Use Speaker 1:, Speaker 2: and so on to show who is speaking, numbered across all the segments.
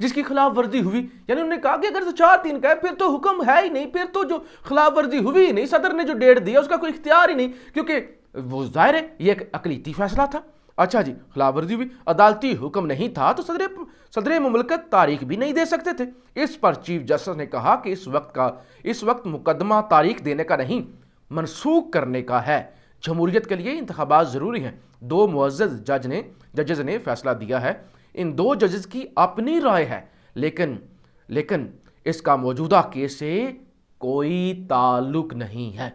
Speaker 1: جس کی خلاف ورزی ہوئی، یعنی انہوں نے کہا کہ اگر 4-3 کا ہے پھر تو حکم ہے ہی نہیں، پھر تو جو خلاف ورزی ہوئی ہی نہیں، صدر نے جو ڈیٹ دیا اس کا کوئی اختیار ہی نہیں، کیونکہ وہ ظاہر ہے یہ ایک اقلیتی فیصلہ تھا۔ اچھا جی، خلاف ورزی ہوئی، عدالتی حکم نہیں تھا تو صدر مملکت تاریخ بھی نہیں دے سکتے تھے۔ اس پر چیف جسٹس نے کہا کہ اس وقت مقدمہ تاریخ دینے کا نہیں، منسوخ کرنے کا ہے۔ جمہوریت کے لیے انتخابات ضروری ہیں۔ 2 معزز ججز نے فیصلہ دیا ہے۔ ان 2 ججز کی اپنی رائے ہے، لیکن اس کا موجودہ کیس سے کوئی تعلق نہیں ہے۔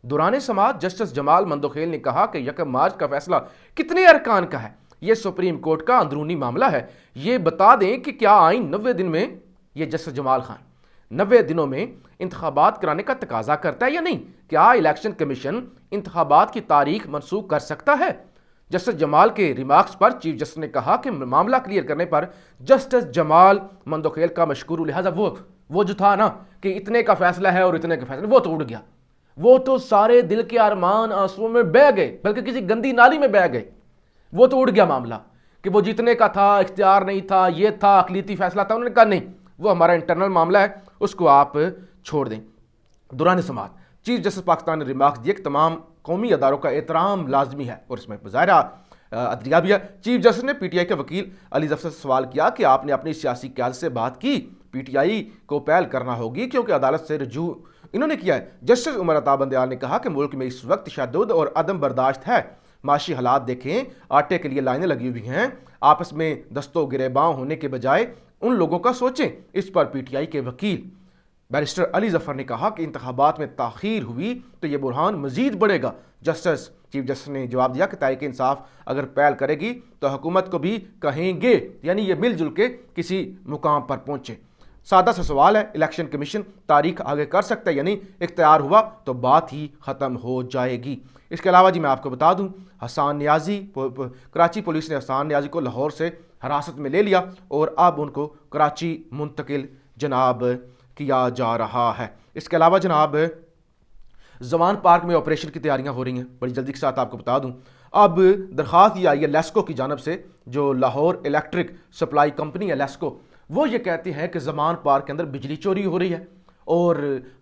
Speaker 1: دوران سماعت جسٹس جمال مندوخیل نے کہا کہ 1 مارچ کا فیصلہ کتنے ارکان کا ہے، یہ سپریم کورٹ کا اندرونی معاملہ ہے۔ یہ بتا دیں کہ کیا آئین 90 دن میں، یہ جسٹس جمال خان 90 دنوں میں انتخابات کرانے کا تقاضا کرتا ہے یا نہیں؟ کیا الیکشن کمیشن انتخابات کی تاریخ منسوخ کر سکتا ہے؟ جسٹس جمال کے ریمارکس پر چیف جسٹس نے کہا کہ معاملہ کلیئر کرنے پر جسٹس جمال مندوخیل کا مشکور، لہٰذا وہ جو تھا نا کہ اتنے کا فیصلہ ہے اور اتنے کا فیصلہ، وہ تو اڑ گیا، وہ تو سارے دل کے ارمان آنسوؤں میں بہہ گئے، بلکہ کسی گندی نالی میں بہہ گئے، وہ تو اڑ گیا معاملہ کہ وہ جتنے کا تھا، اختیار نہیں تھا، یہ تھا اقلیتی فیصلہ تھا۔ انہوں نے کہا نہیں، وہ ہمارا انٹرنل معاملہ ہے، اس کو آپ چھوڑ دیں۔ دوران سماعت چیف جسٹس پاکستان نے ریمارکس دیے کہ تمام قومی اداروں کا احترام لازمی ہے، اور اس میں ظاہرہ عدلیہ بھی ہے۔ چیف جسٹس نے پی ٹی آئی کے وکیل علی ظفر سے سوال کیا کہ آپ نے اپنی سیاسی قیادت سے بات کی؟ پی ٹی آئی کو پہل کرنا ہوگی کیونکہ عدالت سے رجوع انہوں نے کیا ہے۔ جسٹس عمر عطا بندیال نے کہا کہ ملک میں اس وقت تشدد اور عدم برداشت ہے، معاشی حالات دیکھیں، آٹے کے لیے لائنیں لگی ہوئی ہیں، آپس میں دست و گریباں ہونے کے بجائے ان لوگوں کا سوچیں۔ اس پر پی ٹی آئی کے وکیل بیرسٹر علی ظفر نے کہا کہ انتخابات میں تاخیر ہوئی تو یہ بحران مزید بڑھے گا۔ چیف جسٹس نے جواب دیا کہ تحریک انصاف اگر پہل کرے گی تو حکومت کو بھی کہیں گے، یعنی یہ مل جل کے کسی مقام پر پہنچے۔ سادہ سا سوال ہے، الیکشن کمیشن تاریخ آگے کر سکتا ہے یا نہیں؟ اختیار ہوا تو بات ہی ختم ہو جائے گی۔ اس کے علاوہ جی میں آپ کو بتا دوں، حسان نیازی، کراچی پولیس نے حسان نیازی کو لاہور سے حراست میں لے لیا اور اب ان کو کراچی منتقل جناب کیا جا رہا ہے۔ اس کے علاوہ جناب زمان پارک میں آپریشن کی تیاریاں ہو رہی ہیں، بڑی جلدی کے ساتھ آپ کو بتا دوں۔ اب درخواست یہ آئی ہے لیسکو کی جانب سے، جو لاہور الیکٹرک سپلائی کمپنی ہے لیسکو، وہ یہ کہتی ہے کہ زمان پارک کے اندر بجلی چوری ہو رہی ہے اور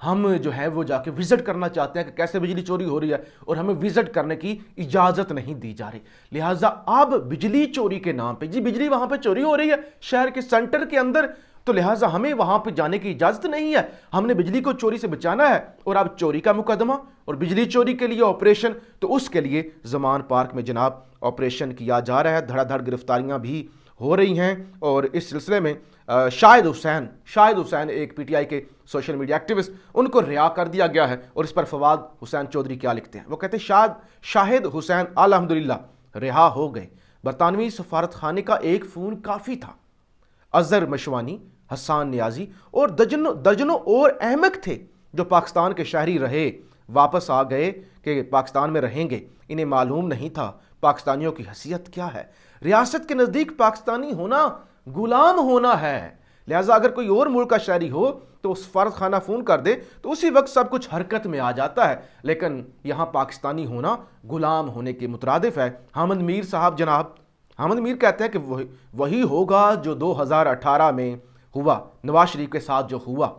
Speaker 1: ہم جو ہے وہ جا کے وزٹ کرنا چاہتے ہیں کہ کیسے بجلی چوری ہو رہی ہے، اور ہمیں وزٹ کرنے کی اجازت نہیں دی جا رہی۔ لہٰذا اب بجلی چوری کے نام پہ، جی بجلی وہاں پہ چوری ہو رہی ہے شہر کے سینٹر کے اندر، تو لہٰذا ہمیں وہاں پہ جانے کی اجازت نہیں ہے، ہم نے بجلی کو چوری سے بچانا ہے، اور اب چوری کا مقدمہ اور بجلی چوری کے لیے آپریشن، تو اس کے لیے زمان پارک میں جناب آپریشن کیا جا رہا ہے، دھڑا دھڑ گرفتاریاں بھی ہو رہی ہیں۔ اور اس سلسلے میں شاہد حسین ایک پی ٹی آئی کے سوشل میڈیا ایکٹیوسٹ، ان کو رہا کر دیا گیا ہے، اور اس پر فواد حسین چودھری کیا لکھتے ہیں، وہ کہتے ہیں شاہد حسین الحمدللہ رہا ہو گئے، برطانوی سفارت خانے کا ایک فون کافی تھا، اظہر مشوانی، حسان نیازی اور درجنوں اور احمق تھے جو پاکستان کے شہری رہے، واپس آ گئے کہ پاکستان میں رہیں گے، انہیں معلوم نہیں تھا پاکستانیوں کی حیثیت کیا ہے، ریاست کے نزدیک پاکستانی ہونا غلام ہونا ہے، لہٰذا اگر کوئی اور ملک کا شہری ہو تو اس سفارت خانہ فون کر دے تو اسی وقت سب کچھ حرکت میں آ جاتا ہے، لیکن یہاں پاکستانی ہونا غلام ہونے کے مترادف ہے۔ حامد میر صاحب جناب، حامد میر کہتے ہیں کہ وہی ہوگا جو 2018 میں ہوا، نواز شریف کے ساتھ جو ہوا،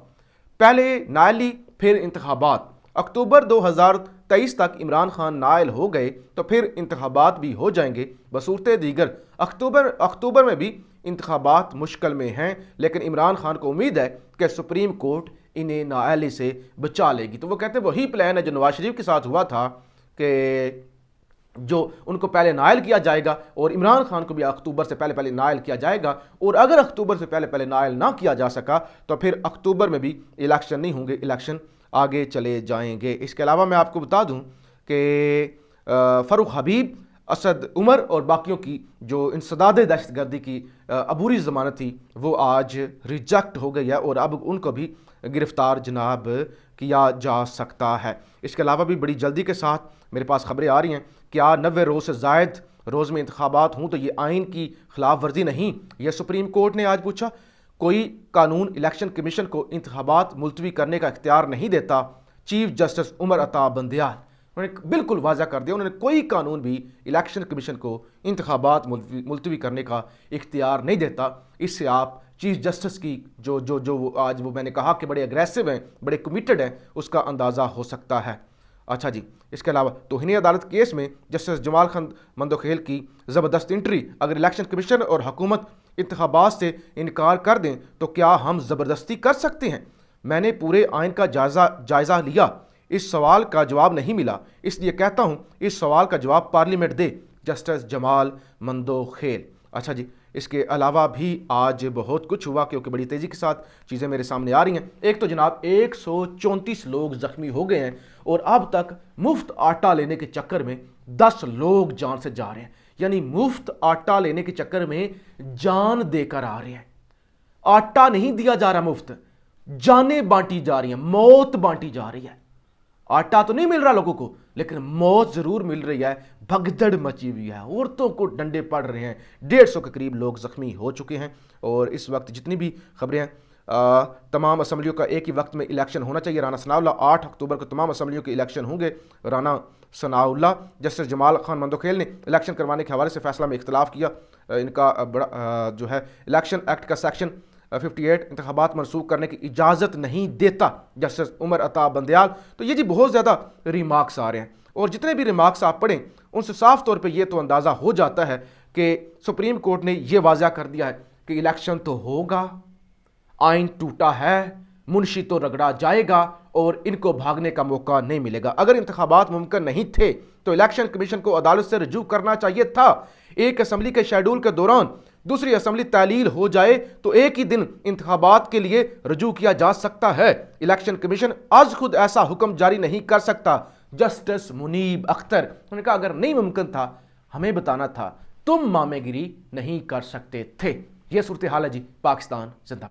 Speaker 1: پہلے نائلی پھر انتخابات، اکتوبر 2023 تک عمران خان نائل ہو گئے تو پھر انتخابات بھی ہو جائیں گے، بصورت دیگر اکتوبر میں بھی انتخابات مشکل میں ہیں، لیکن عمران خان کو امید ہے کہ سپریم کورٹ انہیں نااہلی سے بچا لے گی۔ تو وہ کہتے ہیں وہی پلان ہے جو نواز شریف کے ساتھ ہوا تھا کہ جو ان کو پہلے نائل کیا جائے گا اور عمران خان کو بھی اکتوبر سے پہلے نائل کیا جائے گا، اور اگر اکتوبر سے پہلے نائل نہ کیا جا سکا تو پھر اکتوبر میں بھی الیکشن نہیں ہوں گے، الیکشن آگے چلے جائیں گے۔ اس کے علاوہ میں آپ کو بتا دوں کہ فاروق حبیب، اسد عمر اور باقیوں کی جو انسداد دہشت گردی کی عبوری ضمانت تھی وہ آج ریجیکٹ ہو گئی ہے، اور اب ان کو بھی گرفتار جناب کیا جا سکتا ہے۔ اس کے علاوہ بھی بڑی جلدی کے ساتھ میرے پاس خبریں آ رہی ہیں، کیا 90 روز سے زائد روز میں انتخابات ہوں تو یہ آئین کی خلاف ورزی نہیں؟ یہ سپریم کورٹ نے آج پوچھا۔ کوئی قانون الیکشن کمیشن کو انتخابات ملتوی کرنے کا اختیار نہیں دیتا، چیف جسٹس عمر عطا بندیال انہوں نے بالکل واضح کر دیا، انہوں نے کوئی قانون بھی الیکشن کمیشن کو انتخابات ملتوی کرنے کا اختیار نہیں دیتا، اس سے آپ چیف جسٹس کی جو آج وہ میں نے کہا کہ بڑے اگریسو ہیں, بڑے کمیٹڈ ہیں, اس کا اندازہ ہو سکتا ہے. اچھا جی, اس کے علاوہ توہین عدالت کیس میں جسٹس جمال خان مندوخیل کی زبردست انٹری. اگر الیکشن کمیشن اور حکومت انتخابات سے انکار کر دیں تو کیا ہم زبردستی کر سکتے ہیں؟ میں نے پورے آئین کا جائزہ لیا, اس سوال کا جواب نہیں ملا, اس لیے کہتا ہوں اس سوال کا جواب پارلیمنٹ دے. جسٹس جمال مندوخیل. اچھا جی, اس کے علاوہ بھی آج بہت کچھ ہوا کیونکہ بڑی تیزی کے ساتھ چیزیں میرے سامنے آ رہی ہیں. ایک تو جناب 134 لوگ زخمی ہو گئے ہیں اور اب تک مفت آٹا لینے کے چکر میں 10 لوگ جان سے جا رہے ہیں. یعنی مفت آٹا لینے کے چکر میں جان دے کر آ رہے ہیں. آٹا نہیں دیا جا رہا مفت, جانیں بانٹی جا رہی ہیں, موت بانٹی جا رہی ہے. آٹا تو نہیں مل رہا لوگوں کو, لیکن موت ضرور مل رہی ہے. بھگدڑ مچی ہوئی ہے, عورتوں کو ڈنڈے پڑ رہے ہیں. 150 کے قریب لوگ زخمی ہو چکے ہیں. اور اس وقت جتنی بھی خبریں ہیں, تمام اسمبلیوں کا ایک ہی وقت میں الیکشن ہونا چاہیے. رانا ثناء اللہ 8 اکتوبر کو تمام اسمبلیوں کے الیکشن ہوں گے. رانا ثناء اللہ. جسٹس جمال خان مندوخیل نے الیکشن کروانے کے حوالے سے فیصلہ میں اختلاف کیا. ان کا بڑا جو ہے الیکشن ایکٹ کا سیکشن 58 انتخابات منسوخ کرنے کی اجازت نہیں دیتا. جسٹس عمر عطا بندیال. تو یہ جی بہت زیادہ ریمارکس آ رہے ہیں, اور جتنے بھی ریمارکس آپ پڑھیں ان سے صاف طور پہ یہ تو اندازہ ہو جاتا ہے کہ سپریم کورٹ نے یہ واضح کر دیا ہے کہ الیکشن تو ہوگا, آئین ٹوٹا ہے, منشی تو رگڑا جائے گا اور ان کو بھاگنے کا موقع نہیں ملے گا. اگر انتخابات ممکن نہیں تھے تو الیکشن کمیشن کو عدالت سے رجوع کرنا چاہیے تھا. ایک اسمبلی کے شیڈول کے دوران دوسری اسمبلی تعلیل ہو جائے تو ایک ہی دن انتخابات کے لیے رجوع کیا جا سکتا ہے. الیکشن کمیشن آج خود ایسا حکم جاری نہیں کر سکتا. جسٹس منیب اختر, انہوں نے کہا اگر نہیں ممکن تھا ہمیں بتانا تھا, تم مامے گیری نہیں کر سکتے تھے. یہ صورتحال ہے جی. پاکستان زندہ.